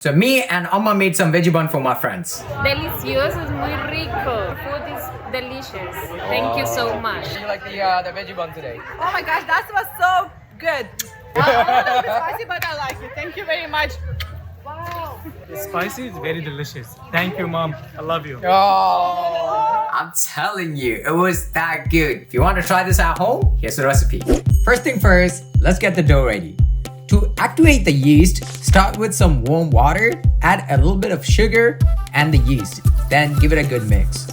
So me and Amma made some veggie bun for my friends. Delicioso, es muy rico. Food is delicious. Thank you so much. You like the veggie bun today? Oh my gosh, that was so good. A little bit spicy, but I like it. Thank you very much. Wow. It's spicy, it's very delicious. Thank you, Mom. I love you. Oh, I'm telling you, it was that good. If you want to try this at home, here's the recipe. First thing first, let's get the dough ready. To activate the yeast, start with some warm water, add a little bit of sugar and the yeast, then give it a good mix.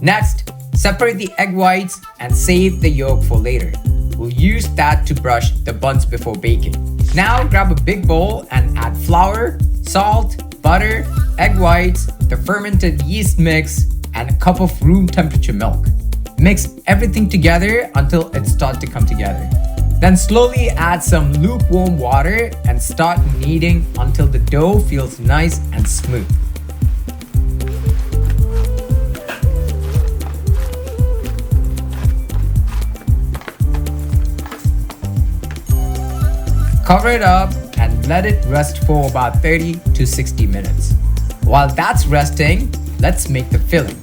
Next, separate the egg whites and save the yolk for later. We'll use that to brush the buns before baking. Now grab a big bowl and add flour, salt, butter, egg whites, the fermented yeast mix, and a cup of room temperature milk. Mix everything together until it starts to come together. Then slowly add some lukewarm water and start kneading until the dough feels nice and smooth. Cover it up and let it rest for about 30 to 60 minutes. While that's resting, let's make the filling.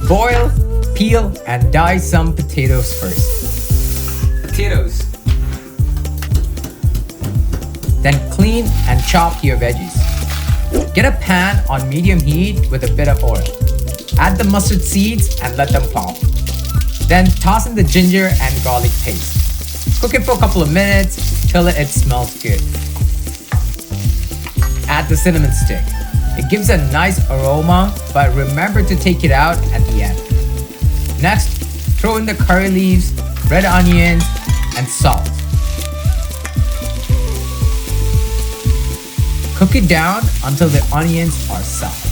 Boil, peel, and dice some potatoes first. Potatoes. Then clean and chop your veggies. Get a pan on medium heat with a bit of oil. Add the mustard seeds and let them pop. Then toss in the ginger and garlic paste. Cook it for a couple of minutes till it smells good. Add the cinnamon stick. It gives a nice aroma, but remember to take it out at the end. Next, throw in the curry leaves, red onions, and salt. Cook it down until the onions are soft.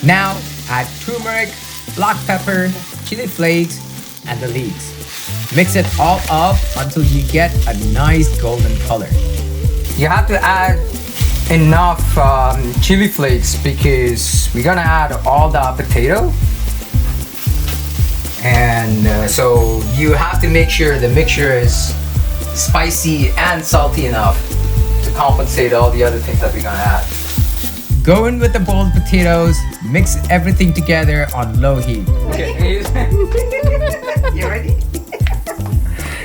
Now, add turmeric, black pepper, chili flakes, and the leeks. Mix it all up until you get a nice golden color. You have to add enough chili flakes because we're gonna add all the potato. And so you have to make sure the mixture is spicy and salty enough to compensate all the other things that we're gonna add. Go in with the boiled potatoes, mix everything together on low heat. Okay, you ready?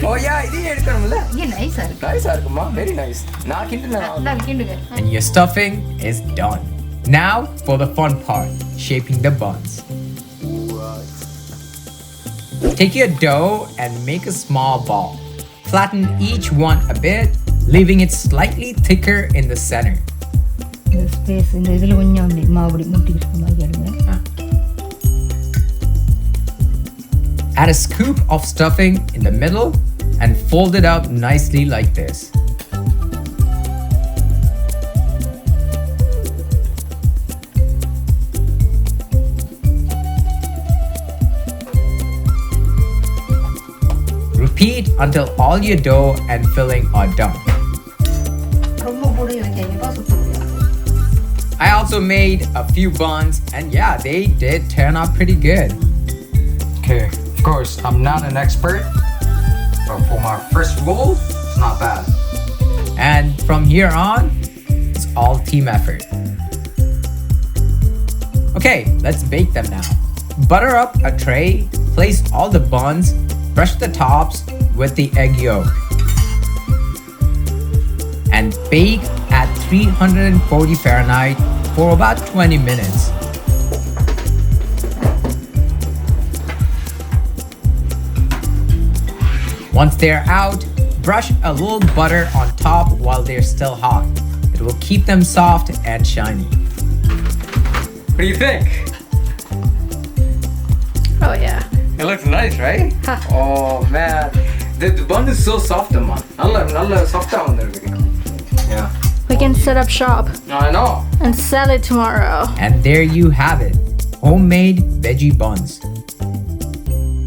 Oh yeah, it is. Very nice. And your stuffing is done. Now for the fun part, shaping the buns. Take your dough and make a small ball. Flatten each one a bit, leaving it slightly thicker in the center. Add a scoop of stuffing in the middle and fold it up nicely like this. Repeat until all your dough and filling are done. I also made a few buns and yeah, they did turn out pretty good. Okay, of course, I'm not an expert, but for my first roll, it's not bad. And from here on, it's all team effort. Okay, let's bake them now. Butter up a tray, place all the buns, brush the tops with the egg yolk, and bake at 340 Fahrenheit for about 20 minutes. Once they're out, brush a little butter on top while they're still hot. It will keep them soft and shiny. What do you think? Oh yeah. It looks nice, right? Oh man, the bun is so soft, man. Nalla soft Yeah. We can set up shop I know. and sell it tomorrow. And there you have it, homemade veggie buns.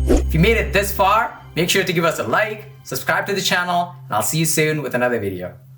If you made it this far, make sure to give us a like, subscribe to the channel, and I'll see you soon with another video.